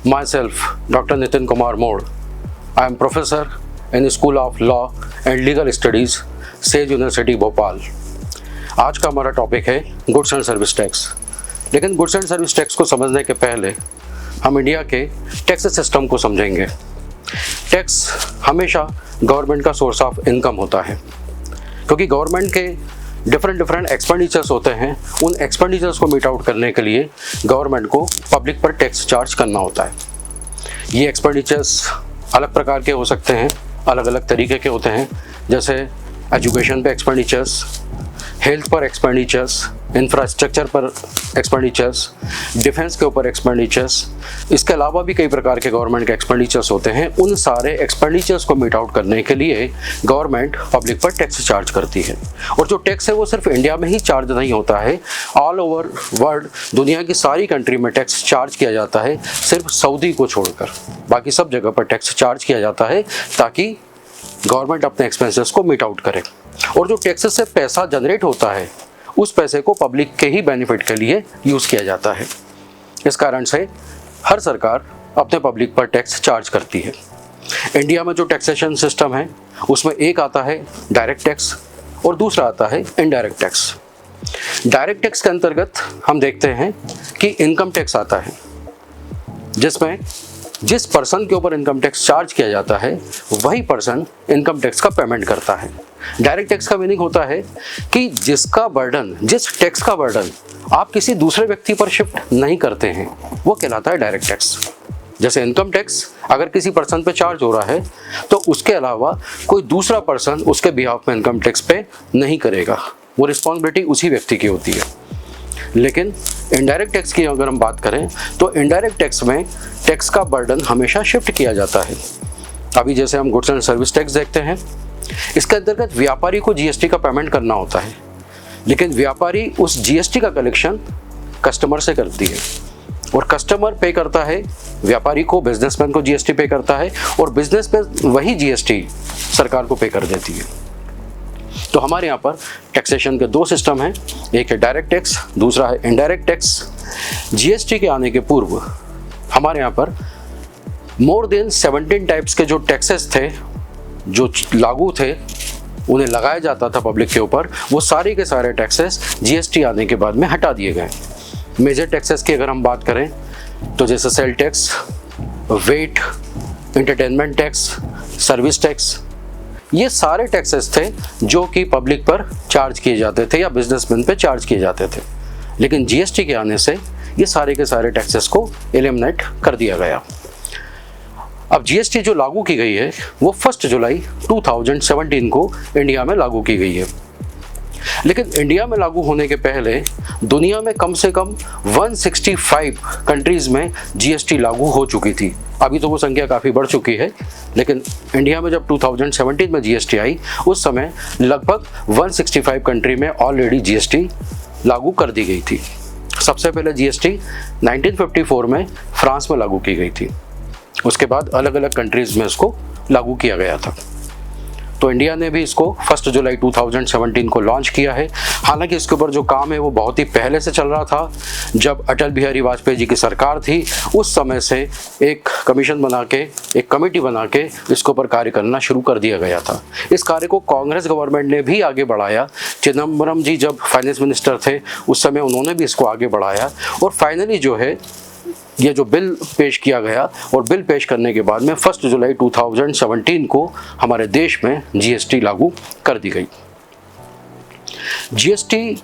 Myself, Dr. Nitin Kumar Mode. I am professor in School of Law and Legal Studies, says university Bhopal. आज का हमारा topic है goods and service tax. लेकिन goods and service tax को समझने के पहले हम इंडिया के टैक्स सिस्टम को समझेंगे। टैक्स हमेशा गवर्नमेंट का सोर्स ऑफ इनकम होता है, क्योंकि गवर्नमेंट के डिफरेंट एक्सपेंडिचर्स होते हैं। उन एक्सपेंडिचर्स को मीट आउट करने के लिए गवर्नमेंट को पब्लिक पर टैक्स चार्ज करना होता है। ये एक्सपेंडिचर्स अलग प्रकार के हो सकते हैं, अलग अलग तरीके के होते हैं, जैसे एजुकेशन पे एक्सपेंडिचर्स, हेल्थ पर एक्सपेंडिचर्स, इंफ्रास्ट्रक्चर पर एक्सपेंडिचर्स, डिफेंस के ऊपर एक्सपेंडिचर्स। इसके अलावा भी कई प्रकार के गवर्नमेंट के एक्सपेंडिचर्स होते हैं। उन सारे एक्सपेंडिचर्स को मीट आउट करने के लिए गवर्नमेंट पब्लिक पर टैक्स चार्ज करती है। और जो टैक्स है वो सिर्फ इंडिया में ही चार्ज नहीं होता है, ऑल ओवर वर्ल्ड दुनिया की सारी कंट्री में टैक्स चार्ज किया जाता है, सिर्फ सऊदी को छोड़कर। बाकी सब जगह पर टैक्स चार्ज किया जाता है ताकि गवर्नमेंट अपने एक्सपेंसेस को मीट आउट करे। और जो टैक्सेस से पैसा जनरेट होता है उस पैसे को पब्लिक के ही बेनिफिट के लिए यूज़ किया जाता है। इस कारण से हर सरकार अपने पब्लिक पर टैक्स चार्ज करती है। इंडिया में जो टैक्सेशन सिस्टम है उसमें एक आता है डायरेक्ट टैक्स और दूसरा आता है इनडायरेक्ट टैक्स। डायरेक्ट टैक्स के अंतर्गत हम देखते हैं कि इनकम टैक्स आता है, जिसमें जिस पर्सन के ऊपर इनकम टैक्स चार्ज किया जाता है वही पर्सन इनकम टैक्स का पेमेंट करता है। डायरेक्ट टैक्स का मीनिंग होता है कि जिसका बर्डन, जिस टैक्स का बर्डन आप किसी दूसरे व्यक्ति पर शिफ्ट नहीं करते हैं, वो कहलाता है डायरेक्ट टैक्स। जैसे इनकम टैक्स अगर किसी पर्सन पे चार्ज हो रहा है तो उसके अलावा कोई दूसरा पर्सन उसके बिहाफ में इनकम टैक्स पे नहीं करेगा, वो रिस्पॉन्सिबिलिटी उसी व्यक्ति की होती है। लेकिन इनडायरेक्ट टैक्स की अगर हम बात करें तो इनडायरेक्ट टैक्स में टैक्स का बर्डन हमेशा शिफ्ट किया जाता है। अभी जैसे हम गुड्स एंड सर्विस टैक्स देखते हैं, इसके अंतर्गत व्यापारी को जीएसटी का पेमेंट करना होता है, लेकिन व्यापारी उस जीएसटी का कलेक्शन कस्टमर से करती है और कस्टमर पे करता है व्यापारी को, बिजनेसमैन को जीएसटी पे करता है और बिजनेसमैन वही जीएसटी सरकार को पे कर देती है। तो हमारे यहाँ पर टैक्सेशन के दो सिस्टम हैं, एक है डायरेक्ट टैक्स, दूसरा है इनडायरेक्ट टैक्स। जीएसटी के आने के पूर्व हमारे यहाँ पर मोर देन 17 टाइप्स के जो टैक्सेस थे जो लागू थे, उन्हें लगाया जाता था पब्लिक के ऊपर, वो सारे के सारे टैक्सेस जीएसटी आने के बाद में हटा दिए गए। मेजर टैक्सेस की अगर हम बात करें तो जैसे sale tax, VAT, entertainment tax, service tax, ये सारे टैक्सेस थे जो कि पब्लिक पर चार्ज किए जाते थे या बिजनेसमैन पे चार्ज किए जाते थे। लेकिन जीएसटी के आने से ये सारे के सारे टैक्सेस को एलिमिनेट कर दिया गया। अब जीएसटी जो लागू की गई है वो 1 जुलाई 2017 को इंडिया में लागू की गई है। लेकिन इंडिया में लागू होने के पहले दुनिया में कम से कम 165 कंट्रीज़ में जीएसटी लागू हो चुकी थी। अभी तो वो संख्या काफ़ी बढ़ चुकी है, लेकिन इंडिया में जब 2017 में जीएसटी आई उस समय लगभग 165 कंट्री में ऑलरेडी जीएसटी लागू कर दी गई थी। सबसे पहले जीएसटी 1954 में फ्रांस में लागू की गई थी, उसके बाद अलग अलग कंट्रीज़ में इसको लागू किया गया था। तो इंडिया ने भी इसको 1 जुलाई 2017 को लॉन्च किया है। हालांकि इसके ऊपर जो काम है वो बहुत ही पहले से चल रहा था। जब अटल बिहारी वाजपेयी जी की सरकार थी उस समय से एक कमीशन बना के, एक कमेटी बना के इसके ऊपर कार्य करना शुरू कर दिया गया था। इस कार्य को कांग्रेस गवर्नमेंट ने भी आगे बढ़ाया। चिदम्बरम जी जब फाइनेंस मिनिस्टर थे उस समय उन्होंने भी इसको आगे बढ़ाया और फाइनली जो है ये जो बिल पेश किया गया और बिल पेश करने के बाद में 1 जुलाई 2017 को हमारे देश में जीएसटी लागू कर दी गई। जीएसटी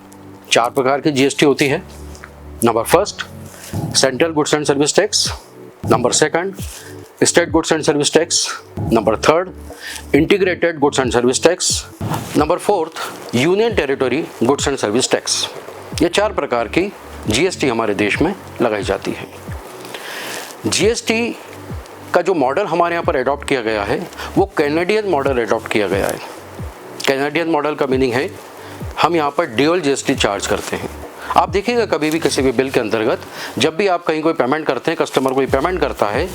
4 प्रकार की जीएसटी होती है। Number 1 central goods and service tax, number 2 state goods and service tax, number 3 integrated goods and service tax, number 4 union territory goods and service tax. ये 4 प्रकार की जीएसटी हमारे देश में लगाई जाती है। जीएसटी का जो मॉडल हमारे यहाँ पर एडॉप्ट किया गया है वो कैनेडियन मॉडल एडॉप्ट किया गया है। कैनेडियन मॉडल का मीनिंग है हम यहाँ पर ड्यूअल जीएसटी चार्ज करते हैं। आप देखिएगा कभी भी किसी भी बिल के अंतर्गत जब भी आप कहीं कोई पेमेंट करते हैं, कस्टमर कोई पेमेंट करता है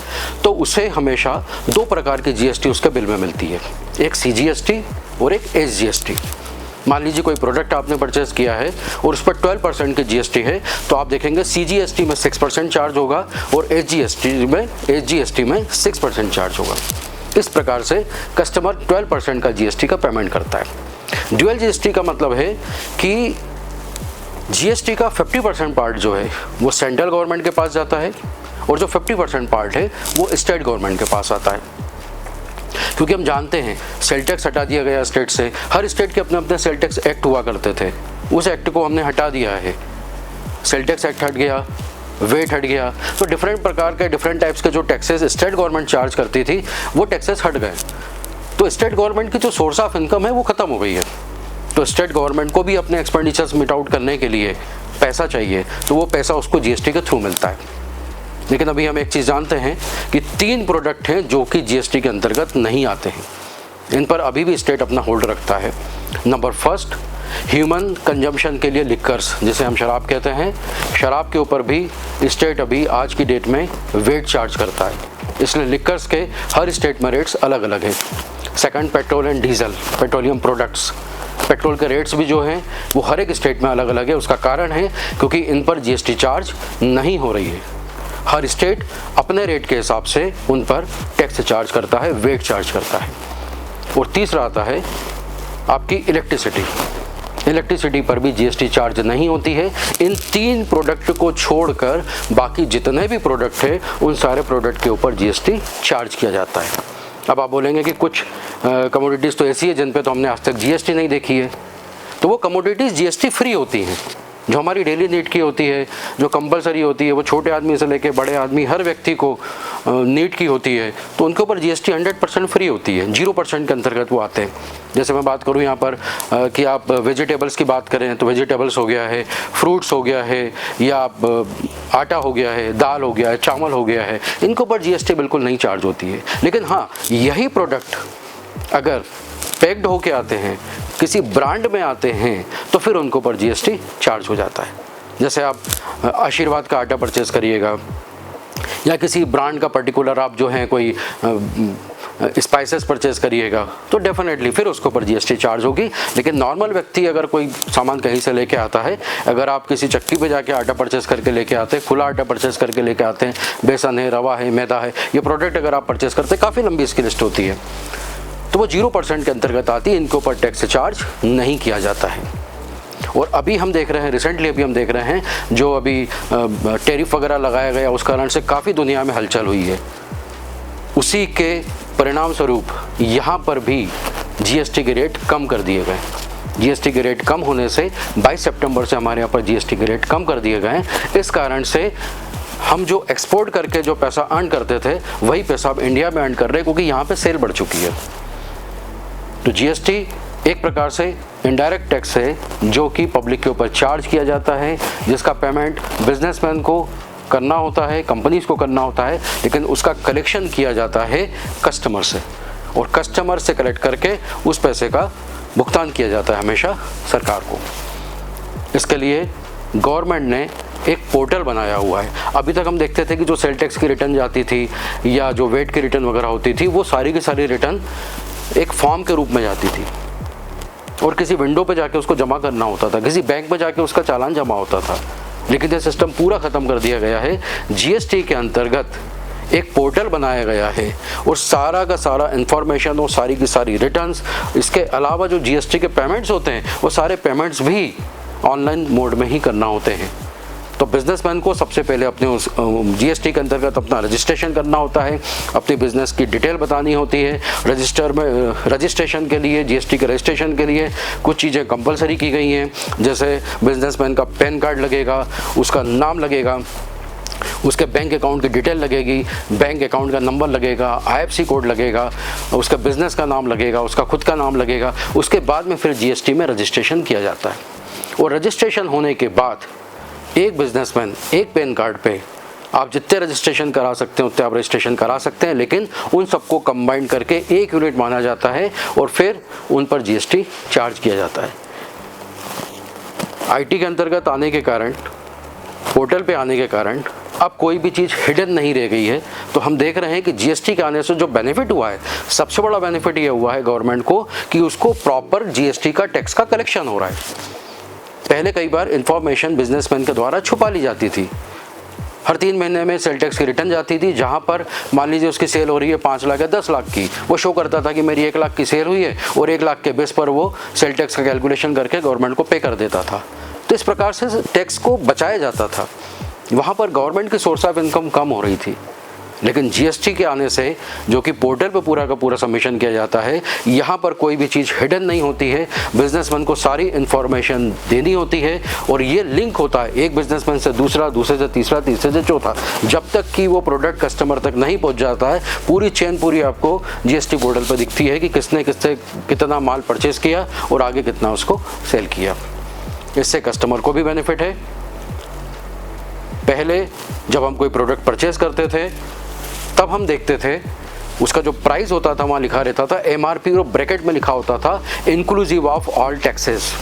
तो उसे हमेशा 2 प्रकार की जीएसटी उसके बिल में मिलती है, एक सीजीएसटी और एक एसजीएसटी। मान लीजिए कोई प्रोडक्ट आपने परचेस किया है और उस पर 12% की जीएसटी है, तो आप देखेंगे सीजीएसटी में 6% चार्ज होगा और एसजीएसटी में 6% चार्ज होगा। इस प्रकार से कस्टमर 12% का जीएसटी का पेमेंट करता है। ड्यूअल जीएसटी का मतलब है कि जीएसटी का 50% पार्ट जो है वो सेंट्रल गवर्नमेंट के पास जाता है और जो 50% पार्ट है वो स्टेट गवर्नमेंट के पास आता है। क्योंकि हम जानते हैं सेल टैक्स हटा दिया गया स्टेट से, हर स्टेट के अपने अपने सेल टैक्स एक्ट हुआ करते थे, उस एक्ट को हमने हटा दिया है। सेल टैक्स एक्ट हट गया, वेट हट गया, तो डिफरेंट प्रकार के डिफरेंट टाइप्स के जो टैक्सेस स्टेट गवर्नमेंट चार्ज करती थी वो टैक्सेस हट गए। तो स्टेट गवर्नमेंट की जो सोर्स ऑफ इनकम है वो ख़त्म हो गई है। तो स्टेट गवर्नमेंट को भी अपने एक्सपेंडिचर्स मीट आउट करने के लिए पैसा चाहिए, तो वो पैसा उसको जीएसटी के थ्रू मिलता है। लेकिन अभी हम एक चीज़ जानते हैं कि 3 प्रोडक्ट हैं जो कि जीएसटी के अंतर्गत नहीं आते हैं, इन पर अभी भी स्टेट अपना होल्ड रखता है। नंबर फर्स्ट, ह्यूमन कंजम्पशन के लिए लिक्कर्स, जिसे हम शराब कहते हैं, शराब के ऊपर भी स्टेट अभी आज की डेट में वेट चार्ज करता है, इसलिए लिक्कर्स के हर स्टेट में रेट्स अलग अलग हैं। Second, petrol and diesel, petroleum products, petrol के रेट्स भी जो हैं वो हर एक स्टेट में अलग अलग है। उसका कारण है क्योंकि इन पर जीएसटी चार्ज नहीं हो रही है। हर स्टेट अपने रेट के हिसाब से उन पर टैक्स चार्ज करता है, वेट चार्ज करता है। और तीसरा आता है आपकी इलेक्ट्रिसिटी पर भी जीएसटी चार्ज नहीं होती है। इन 3 प्रोडक्ट को छोड़कर बाकी जितने भी प्रोडक्ट है उन सारे प्रोडक्ट के ऊपर जीएसटी चार्ज किया जाता है। अब आप बोलेंगे कि कुछ कमोडिटीज़ तो ऐसी है जिन पे तो हमने आज तक जीएसटी नहीं देखी है, तो वो कमोडिटीज़ जीएसटी फ्री होती हैं, जो हमारी डेली नीड की होती है, जो कंपलसरी होती है, वो छोटे आदमी से लेके बड़े आदमी हर व्यक्ति को नीड की होती है, तो उनके ऊपर जीएसटी 100% फ्री होती है, 0% के अंतर्गत वो आते हैं। जैसे मैं बात करूँ यहाँ पर कि आप वेजिटेबल्स की बात करें तो वेजिटेबल्स हो गया है, फ्रूट्स हो गया है, या आप आटा हो गया है, दाल हो गया है, चावल हो गया है, इनके ऊपर जीएसटी बिल्कुल नहीं चार्ज होती है। लेकिन हाँ, यही प्रोडक्ट अगर पैक्ड होके आते हैं, किसी ब्रांड में आते हैं, तो फिर उनको पर जीएसटी चार्ज हो जाता है। जैसे आप आशीर्वाद का आटा परचेस करिएगा या किसी ब्रांड का पर्टिकुलर आप जो है कोई स्पाइसेस परचेस करिएगा, तो डेफिनेटली फिर उसके ऊपर जीएसटी चार्ज होगी। लेकिन नॉर्मल व्यक्ति अगर कोई सामान कहीं से लेके आता है, अगर आप किसी चक्की पे जाके आटा परचेस करके लेके आते हैं, खुला आटा परचेस करके लेके आते हैं, बेसन है, रवा है, मैदा है, ये प्रोडक्ट अगर आप परचेस करते हैं, काफ़ी लंबी इसकी लिस्ट होती है, तो वो 0% के अंतर्गत आती है, इनके ऊपर टैक्स चार्ज नहीं किया जाता है। और अभी हम देख रहे हैं, रिसेंटली अभी हम देख रहे हैं जो अभी टैरिफ वगैरह लगाया गया, उस कारण से काफ़ी दुनिया में हलचल हुई है। उसी के परिणाम स्वरूप यहाँ पर भी जीएसटी के रेट कम कर दिए गए। जीएसटी के रेट कम होने से 22 सितंबर से हमारे यहाँ पर जीएसटी के रेट कम कर दिए गए। इस कारण से हम जो एक्सपोर्ट करके जो पैसा अर्न करते थे, वही पैसा अब इंडिया में अर्न कर रहे हैं, क्योंकि यहाँ पे सेल बढ़ चुकी है। तो जीएसटी एक प्रकार से इनडायरेक्ट टैक्स है जो कि पब्लिक के ऊपर चार्ज किया जाता है, जिसका पेमेंट बिजनेसमैन को करना होता है, कंपनीज को करना होता है, लेकिन उसका कलेक्शन किया जाता है कस्टमर से, और कस्टमर से कलेक्ट करके उस पैसे का भुगतान किया जाता है हमेशा सरकार को। इसके लिए गवर्नमेंट ने एक पोर्टल बनाया हुआ है। अभी तक हम देखते थे कि जो सेल टैक्स की रिटर्न जाती थी या जो वेट की रिटर्न वगैरह होती थी, वो सारी की सारी रिटर्न एक फॉर्म के रूप में जाती थी और किसी विंडो पे जाके उसको जमा करना होता था, किसी बैंक में जाके उसका चालान जमा होता था। लेकिन ये सिस्टम पूरा ख़त्म कर दिया गया है। जीएसटी के अंतर्गत एक पोर्टल बनाया गया है और सारा का सारा इंफॉर्मेशन और सारी की सारी रिटर्न्स, इसके अलावा जो जीएसटी के पेमेंट्स होते हैं वो सारे पेमेंट्स भी ऑनलाइन मोड में ही करना होते हैं। तो बिजनेसमैन को सबसे पहले अपने उस जीएसटी के अंतर्गत अपना रजिस्ट्रेशन करना होता है, अपनी बिजनेस की डिटेल बतानी होती है। रजिस्ट्रेशन के लिए, जीएसटी के रजिस्ट्रेशन के लिए कुछ चीज़ें कंपलसरी की गई हैं, जैसे बिजनेसमैन का पैन कार्ड लगेगा, उसका नाम लगेगा, उसके बैंक अकाउंट की डिटेल लगेगी, बैंक अकाउंट का नंबर लगेगा, आईएफएससी कोड लगेगा, उसका बिजनेस का नाम लगेगा, उसका खुद का नाम लगेगा। उसके बाद में फिर जीएसटी में रजिस्ट्रेशन किया जाता है। और रजिस्ट्रेशन होने के बाद एक बिजनेसमैन एक पैन कार्ड पे आप जितने रजिस्ट्रेशन करा सकते हैं उतने आप रजिस्ट्रेशन करा सकते हैं, लेकिन उन सबको कंबाइन करके एक यूनिट माना जाता है और फिर उन पर जीएसटी चार्ज किया जाता है। आईटी के अंतर्गत आने के कारण, पोर्टल पे आने के कारण अब कोई भी चीज़ हिडन नहीं रह गई है। तो हम देख रहे हैं कि जीएसटी के आने से जो बेनिफिट हुआ है, सबसे बड़ा बेनिफिट ये हुआ है गवर्नमेंट को कि उसको प्रॉपर जीएसटी का टैक्स का कलेक्शन हो रहा है। पहले कई बार इंफॉर्मेशन बिजनेसमैन के द्वारा छुपा ली जाती थी। हर 3 महीने में सेल टैक्स की रिटर्न जाती थी, जहां पर मान लीजिए उसकी सेल हो रही है 5 लाख या 10 लाख की, वो शो करता था कि मेरी 1 लाख की सेल हुई है और 1 लाख के बेस पर वो सेल टैक्स का कैलकुलेशन करके गवर्नमेंट को पे कर देता था। तो इस प्रकार से टैक्स को बचाया जाता था। वहाँ पर गवर्नमेंट की सोर्स ऑफ इनकम कम हो रही थी। लेकिन जीएसटी के आने से, जो कि पोर्टल पे पूरा का पूरा सबमिशन किया जाता है, यहाँ पर कोई भी चीज़ हिडन नहीं होती है। बिजनेसमैन को सारी इन्फॉर्मेशन देनी होती है और ये लिंक होता है एक बिजनेसमैन से दूसरा, दूसरे से तीसरा, तीसरे से चौथा। जब तक कि वो प्रोडक्ट कस्टमर तक नहीं पहुँच जाता है, पूरी चेन पूरी आपको जीएसटी पोर्टल पर दिखती है कि किसने किससे कितना माल परचेज़ किया और आगे कितना उसको सेल किया। इससे कस्टमर को भी बेनिफिट है। पहले जब हम कोई प्रोडक्ट परचेज़ करते थे तब हम देखते थे उसका जो प्राइस होता था वहाँ लिखा रहता था एमआरपी और ब्रैकेट में लिखा होता था inclusive of all taxes.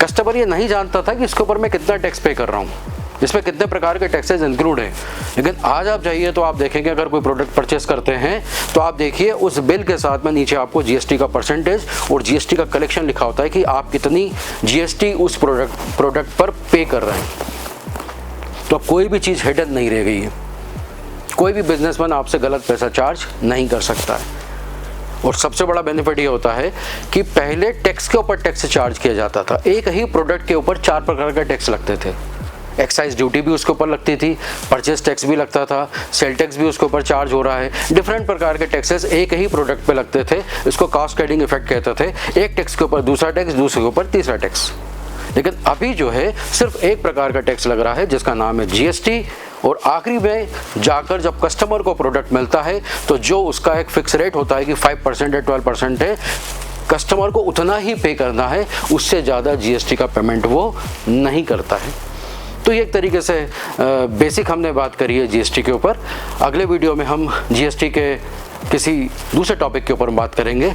Customer ये नहीं जानता था कि इसके ऊपर मैं कितना टैक्स पे कर रहा हूँ, इसमें कितने प्रकार के टैक्सेस इंक्लूड हैं। लेकिन आज आप जाइए तो आप देखेंगे, अगर कोई प्रोडक्ट परचेस करते हैं तो आप देखिए उस बिल के साथ में नीचे आपको जीएसटी का परसेंटेज और जीएसटी का कलेक्शन लिखा होता है कि आप कितनी जीएसटी उस प्रोडक्ट पर पे कर रहे हैं। तो अब कोई भी चीज़ हिडन नहीं रह गई है। कोई भी बिजनेसमैन आपसे गलत पैसा चार्ज नहीं कर सकता है। और सबसे बड़ा बेनिफिट ये होता है कि पहले टैक्स के ऊपर टैक्स चार्ज किया जाता था। एक ही प्रोडक्ट के ऊपर 4 प्रकार के टैक्स लगते थे। एक्साइज ड्यूटी भी उसके ऊपर लगती थी, परचेस टैक्स भी लगता था, सेल टैक्स भी उसके ऊपर चार्ज हो रहा है। डिफरेंट प्रकार के टैक्सेस एक ही प्रोडक्ट पे लगते थे। इसको कास्केडिंग इफेक्ट कहते थे। एक टैक्स के ऊपर दूसरा टैक्स, दूसरे के ऊपर तीसरा टैक्स। लेकिन अभी जो है सिर्फ एक प्रकार का टैक्स लग रहा है जिसका नाम है जीएसटी। और आखिरी में जाकर जब कस्टमर को प्रोडक्ट मिलता है तो जो उसका एक फिक्स रेट होता है कि 5% है, 12% है, कस्टमर को उतना ही पे करना है, उससे ज़्यादा जीएसटी का पेमेंट वो नहीं करता है। तो ये एक तरीके से बेसिक हमने बात करी है जीएसटी के ऊपर। अगले वीडियो में हम जीएसटी के किसी दूसरे टॉपिक के ऊपर बात करेंगे।